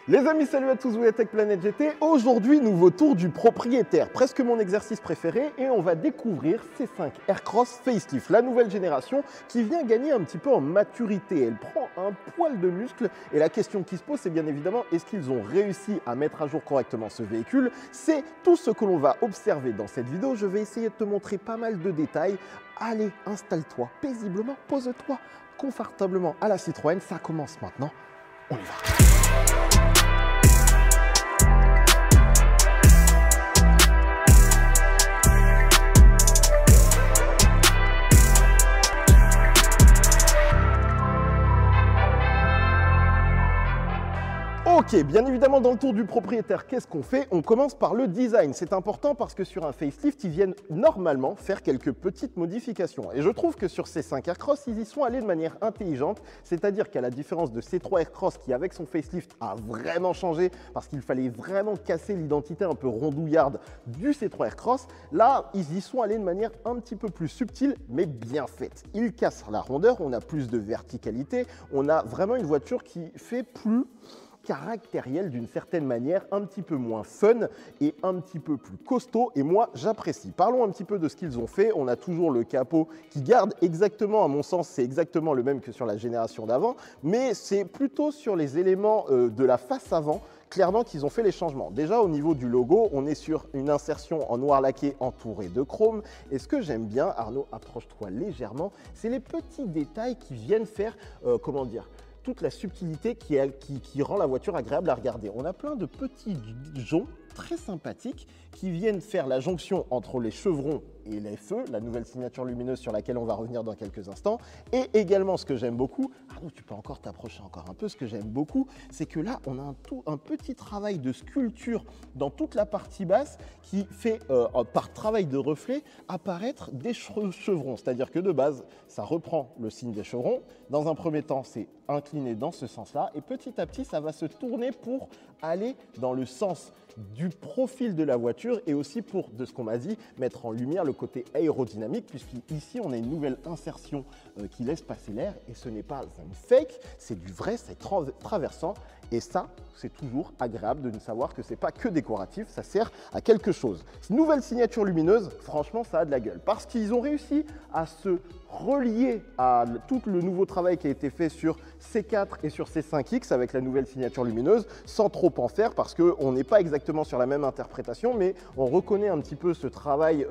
Les amis, salut à tous, vous êtes avec Planète GT. Aujourd'hui, nouveau tour du propriétaire, presque mon exercice préféré, et on va découvrir C5 Aircross Facelift, la nouvelle génération qui vient gagner un petit peu en maturité. Elle prend un poil de muscle et la question qui se pose, c'est bien évidemment, est-ce qu'ils ont réussi à mettre à jour correctement ce véhicule? C'est tout ce que l'on va observer dans cette vidéo. Je vais essayer de te montrer pas mal de détails. Allez, installe-toi paisiblement, pose-toi confortablement à la Citroën. Ça commence maintenant, on y va. Ok, bien évidemment dans le tour du propriétaire, qu'est-ce qu'on fait? On commence par le design. C'est important parce que sur un facelift, ils viennent normalement faire quelques petites modifications. Et je trouve que sur C5 Aircross, ils y sont allés de manière intelligente. C'est-à-dire qu'à la différence de C3 Aircross qui avec son facelift a vraiment changé parce qu'il fallait vraiment casser l'identité un peu rondouillarde du C3 Aircross, là, ils y sont allés de manière un petit peu plus subtile mais bien faite. Ils cassent la rondeur, on a plus de verticalité, on a vraiment une voiture qui fait plus caractériel d'une certaine manière, un petit peu moins fun et un petit peu plus costaud, et moi j'apprécie. Parlons un petit peu de ce qu'ils ont fait. On a toujours le capot qui garde exactement, à mon sens, c'est exactement le même que sur la génération d'avant, mais c'est plutôt sur les éléments de la face avant clairement qu'ils ont fait les changements. Déjà au niveau du logo, on est sur une insertion en noir laqué entourée de chrome, et ce que j'aime bien, Arnaud, approche-toi légèrement, c'est les petits détails qui viennent faire, comment dire, toute la subtilité qui rend la voiture agréable à regarder. On a plein de petits joncs très sympathiques qui viennent faire la jonction entre les chevrons et les feux, la nouvelle signature lumineuse sur laquelle on va revenir dans quelques instants. Et également, ce que j'aime beaucoup, Arnaud, tu peux encore t'approcher encore un peu, ce que j'aime beaucoup, c'est que là, on a un petit travail de sculpture dans toute la partie basse qui fait, par travail de reflet, apparaître des chevrons. C'est-à-dire que de base, ça reprend le signe des chevrons. Dans un premier temps, c'est incliné dans ce sens-là. Et petit à petit, ça va se tourner pour aller dans le sens du profil de la voiture et aussi pour, de ce qu'on m'a dit, mettre en lumière le côté aérodynamique, puisqu'ici on a une nouvelle insertion qui laisse passer l'air, et ce n'est pas un fake, c'est du vrai, c'est traversant, et ça c'est toujours agréable de ne savoir que c'est pas que décoratif, ça sert à quelque chose. Nouvelle signature lumineuse, franchement ça a de la gueule, parce qu'ils ont réussi à se relier à tout le nouveau travail qui a été fait sur C4 et sur C5X avec la nouvelle signature lumineuse, sans trop en faire, parce qu'on n'est pas exactement sur la même interprétation, mais on reconnaît un petit peu ce travail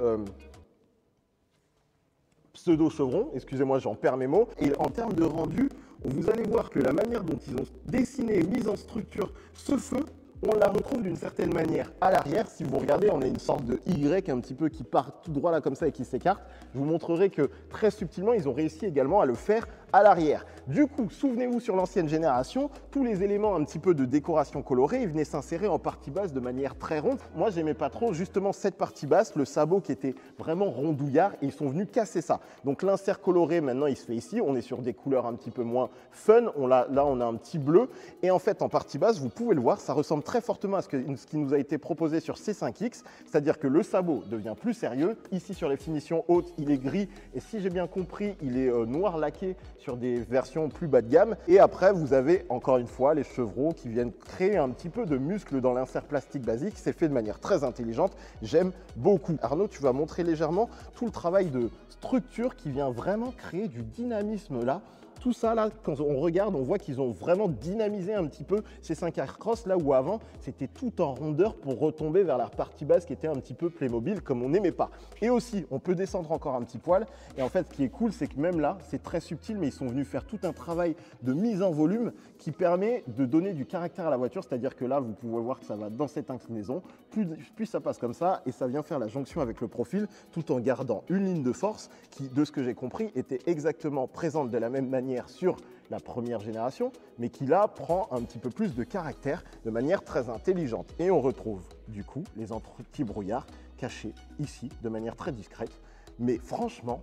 pseudo-chevron, excusez-moi, j'en perds mes mots. Et en termes de rendu, vous allez voir que la manière dont ils ont dessiné et mis en structure ce feu, on la retrouve d'une certaine manière à l'arrière. Si vous regardez, on a une sorte de Y un petit peu qui part tout droit là comme ça et qui s'écarte. Je vous montrerai que très subtilement, ils ont réussi également à le faire à l'arrière. Du coup, souvenez-vous, sur l'ancienne génération, tous les éléments un petit peu de décoration colorée, ils venaient s'insérer en partie basse de manière très ronde. Moi, j'aimais pas trop justement cette partie basse, le sabot qui était vraiment rondouillard, et ils sont venus casser ça. Donc l'insert coloré, maintenant, il se fait ici. On est sur des couleurs un petit peu moins fun. Là, on a un petit bleu. Et en fait, en partie basse, vous pouvez le voir, ça ressemble très fortement à ce qui nous a été proposé sur C5X, c'est-à-dire que le sabot devient plus sérieux. Ici, sur les finitions hautes, il est gris, et si j'ai bien compris, il est noir laqué sur des versions plus bas de gamme. Et après, vous avez encore une fois les chevrons qui viennent créer un petit peu de muscle dans l'insert plastique basique. C'est fait de manière très intelligente, j'aime beaucoup. Arnaud, tu vas montrer légèrement tout le travail de structure qui vient vraiment créer du dynamisme là. Tout ça, là, quand on regarde, on voit qu'ils ont vraiment dynamisé un petit peu ces C5 Aircross, là où avant, c'était tout en rondeur pour retomber vers la partie basse qui était un petit peu Playmobil, comme on n'aimait pas. Et aussi, on peut descendre encore un petit poil. Et en fait, ce qui est cool, c'est que même là, c'est très subtil, mais ils sont venus faire tout un travail de mise en volume qui permet de donner du caractère à la voiture. C'est-à-dire que là, vous pouvez voir que ça va dans cette inclinaison. Puis ça passe comme ça, et ça vient faire la jonction avec le profil, tout en gardant une ligne de force qui, de ce que j'ai compris, était exactement présente de la même manière sur la première génération, mais qui là prend un petit peu plus de caractère de manière très intelligente. Et on retrouve du coup les anti-brouillards cachés ici de manière très discrète. Mais franchement,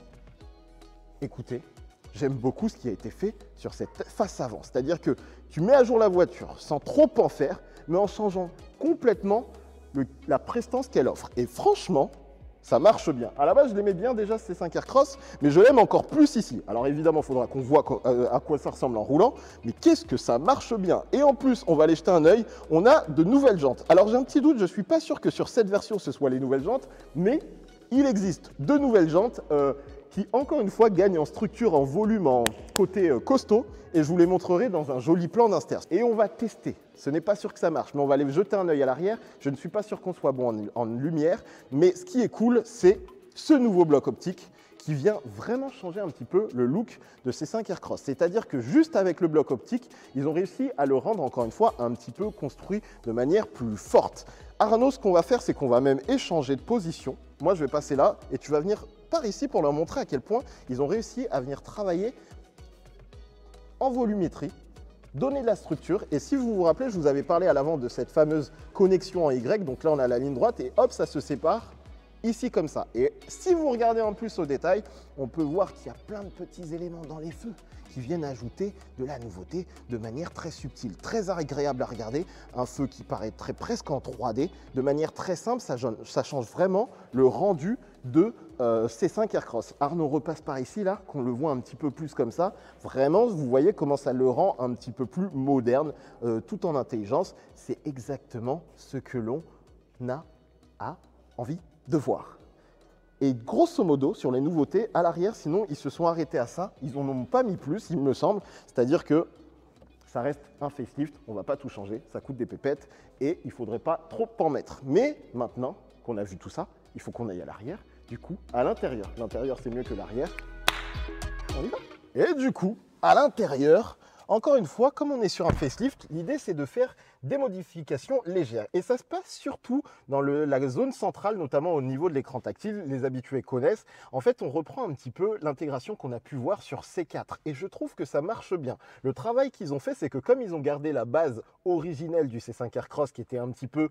écoutez, j'aime beaucoup ce qui a été fait sur cette face avant. C'est-à-dire que tu mets à jour la voiture sans trop en faire, mais en changeant complètement la prestance qu'elle offre. Et franchement, ça marche bien. À la base, je l'aimais bien déjà ce C5 Aircross, mais je l'aime encore plus ici. Alors évidemment, il faudra qu'on voit à quoi ça ressemble en roulant, mais qu'est-ce que ça marche bien. Et en plus, on va aller jeter un œil, on a de nouvelles jantes. Alors j'ai un petit doute, je ne suis pas sûr que sur cette version, ce soit les nouvelles jantes, mais il existe de nouvelles jantes qui, encore une fois, gagnent en structure, en volume, en côté costaud. Et je vous les montrerai dans un joli plan d'insters. Et on va tester. Ce n'est pas sûr que ça marche, mais on va aller jeter un œil à l'arrière. Je ne suis pas sûr qu'on soit bon en lumière. Mais ce qui est cool, c'est ce nouveau bloc optique qui vient vraiment changer un petit peu le look de ces 5 Aircross. C'est-à-dire que juste avec le bloc optique, ils ont réussi à le rendre, encore une fois, un petit peu construit de manière plus forte. Arnaud, ce qu'on va faire, c'est qu'on va même échanger de position. Moi, je vais passer là et tu vas venir par ici pour leur montrer à quel point ils ont réussi à venir travailler en volumétrie, donner de la structure. Et si vous vous rappelez, je vous avais parlé à l'avant de cette fameuse connexion en Y. Donc là, on a la ligne droite et hop, ça se sépare ici comme ça. Et si vous regardez en plus au détail, on peut voir qu'il y a plein de petits éléments dans les feux qui viennent ajouter de la nouveauté de manière très subtile, très agréable à regarder. Un feu qui paraîtrait presque en 3D, de manière très simple, ça change vraiment le rendu de ces 5 Aircross. Arnaud repasse par ici, là, qu'on le voit un petit peu plus comme ça. Vraiment, vous voyez comment ça le rend un petit peu plus moderne, tout en intelligence. C'est exactement ce que l'on a envie de voir. Et grosso modo, sur les nouveautés, à l'arrière, sinon, ils se sont arrêtés à ça. Ils n'en ont pas mis plus, il me semble. C'est-à-dire que ça reste un facelift, on ne va pas tout changer, ça coûte des pépettes et il ne faudrait pas trop en mettre. Mais maintenant qu'on a vu tout ça, il faut qu'on aille à l'arrière, du coup, à l'intérieur. L'intérieur, c'est mieux que l'arrière. On y va. Et du coup, à l'intérieur, encore une fois, comme on est sur un facelift, l'idée, c'est de faire des modifications légères. Et ça se passe surtout dans la zone centrale, notamment au niveau de l'écran tactile. Les habitués connaissent. En fait, on reprend un petit peu l'intégration qu'on a pu voir sur C4. Et je trouve que ça marche bien. Le travail qu'ils ont fait, c'est que comme ils ont gardé la base originelle du C5 Aircross, qui était un petit peu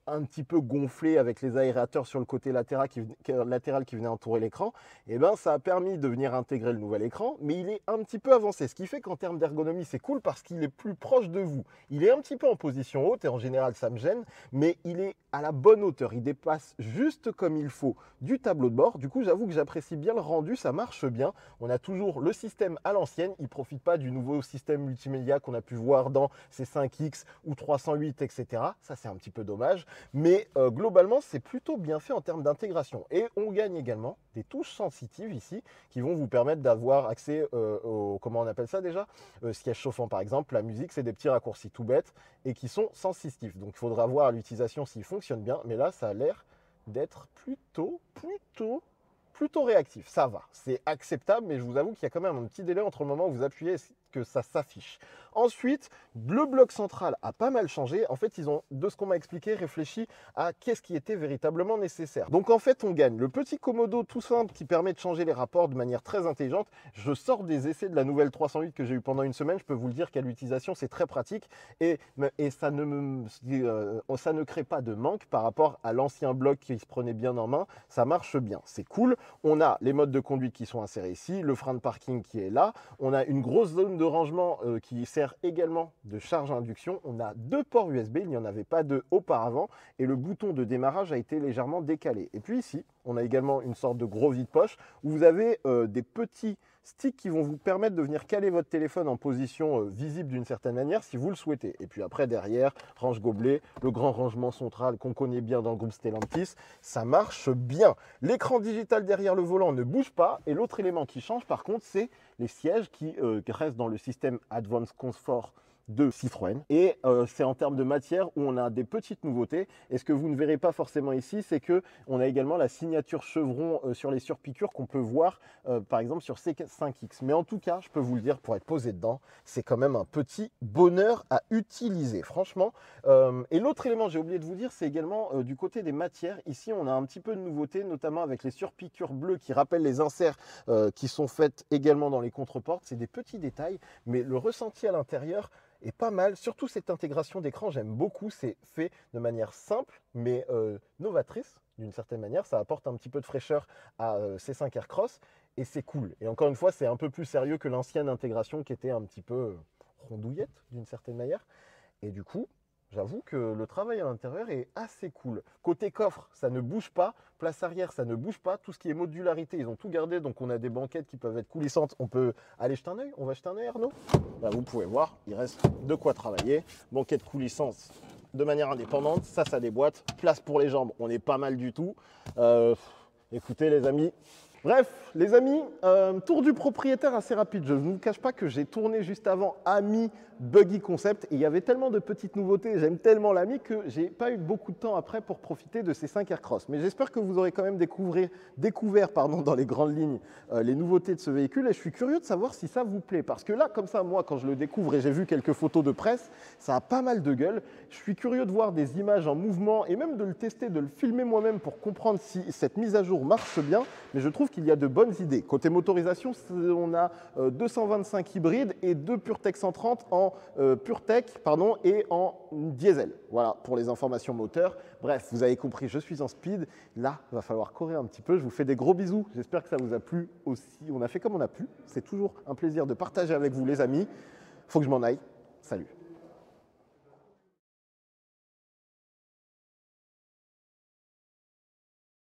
un petit peu gonflé avec les aérateurs sur le côté latéral qui venait entourer l'écran, et ben ça a permis de venir intégrer le nouvel écran, mais il est un petit peu avancé. Ce qui fait qu'en termes d'ergonomie, c'est cool parce qu'il est plus proche de vous. Il est un petit peu en position haute et en général ça me gêne, mais il est à la bonne hauteur. Il dépasse juste comme il faut du tableau de bord. Du coup, j'avoue que j'apprécie bien le rendu, ça marche bien. On a toujours le système à l'ancienne. Il ne profite pas du nouveau système multimédia qu'on a pu voir dans C5X ou 308, etc. Ça, c'est un petit peu dommage. Mais globalement, c'est plutôt bien fait en termes d'intégration. Et on gagne également des touches sensitives ici qui vont vous permettre d'avoir accès au, comment on appelle ça déjà, siège chauffant par exemple. La musique, c'est des petits raccourcis tout bêtes et qui sont sensitifs. Donc il faudra voir à l'utilisation s'il fonctionne bien. Mais là, ça a l'air d'être plutôt réactif. Ça va, c'est acceptable, mais je vous avoue qu'il y a quand même un petit délai entre le moment où vous appuyez et que ça s'affiche. Ensuite, le bloc central a pas mal changé. En fait, ils ont, de ce qu'on m'a expliqué, réfléchi à qu'est-ce qui était véritablement nécessaire. Donc en fait, on gagne le petit Komodo tout simple qui permet de changer les rapports de manière très intelligente. Je sors des essais de la nouvelle 308 que j'ai eu pendant une semaine. Je peux vous le dire qu'à l'utilisation, c'est très pratique et ça ne crée pas de manque par rapport à l'ancien bloc qui se prenait bien en main. Ça marche bien, c'est cool. On a les modes de conduite qui sont insérés ici, le frein de parking qui est là. On a une grosse zone de rangement qui sert également de charge à induction. On a 2 ports USB, il n'y en avait pas 2 auparavant et le bouton de démarrage a été légèrement décalé. Et puis ici, on a également une sorte de gros vide-poche où vous avez des petits sticks qui vont vous permettre de venir caler votre téléphone en position visible d'une certaine manière si vous le souhaitez. Et puis après, derrière, range gobelet, le grand rangement central qu'on connaît bien dans le groupe Stellantis, ça marche bien. L'écran digital derrière le volant ne bouge pas et l'autre élément qui change par contre, c'est les sièges qui restent dans le système Advanced Comfort de Citroën. Et c'est en termes de matière où on a des petites nouveautés. Et ce que vous ne verrez pas forcément ici, c'est qu'on a également la signature chevron sur les surpiqûres qu'on peut voir par exemple sur C5X. Mais en tout cas, je peux vous le dire, pour être posé dedans, c'est quand même un petit bonheur à utiliser, franchement. Et l'autre élément, j'ai oublié de vous dire, c'est également du côté des matières. Ici, on a un petit peu de nouveauté, notamment avec les surpiqûres bleues qui rappellent les inserts qui sont faites également dans les contreportes. C'est des petits détails, mais le ressenti à l'intérieur est pas mal. Surtout cette intégration d'écran, j'aime beaucoup. C'est fait de manière simple, mais novatrice d'une certaine manière. Ça apporte un petit peu de fraîcheur à ces 5 Aircross et c'est cool. Et encore une fois, c'est un peu plus sérieux que l'ancienne intégration qui était un petit peu rondouillette d'une certaine manière. Et du coup, J'avoue que le travail à l'intérieur est assez cool. Côté coffre, ça ne bouge pas. Place arrière, ça ne bouge pas. Tout ce qui est modularité, ils ont tout gardé. Donc on a des banquettes qui peuvent être coulissantes. On peut aller jeter un œil. On va jeter un œil, Arnaud. Là, vous pouvez voir, il reste de quoi travailler. Banquette coulissante de manière indépendante. Ça déboîte. Place pour les jambes, on est pas mal du tout. Écoutez les amis. Bref, les amis, tour du propriétaire assez rapide. Je ne vous cache pas que j'ai tourné juste avant Ami Buggy Concept et il y avait tellement de petites nouveautés, j'aime tellement l'Ami que j'ai pas eu beaucoup de temps après pour profiter de ces 5 Aircross. Mais j'espère que vous aurez quand même découvert dans les grandes lignes les nouveautés de ce véhicule et je suis curieux de savoir si ça vous plaît. Parce que là, comme ça, moi, quand je le découvre et j'ai vu quelques photos de presse, ça a pas mal de gueule. Je suis curieux de voir des images en mouvement et même de le tester, de le filmer moi-même pour comprendre si cette mise à jour marche bien. Mais je trouve qu'il y a de bonnes idées. Côté motorisation, on a 225 hybrides et 2 PureTech 130 en PureTech et en diesel. Voilà pour les informations moteurs. Bref, vous avez compris, je suis en speed. Là, il va falloir courir un petit peu. Je vous fais des gros bisous. J'espère que ça vous a plu aussi. On a fait comme on a pu. C'est toujours un plaisir de partager avec vous, les amis. Faut que je m'en aille. Salut.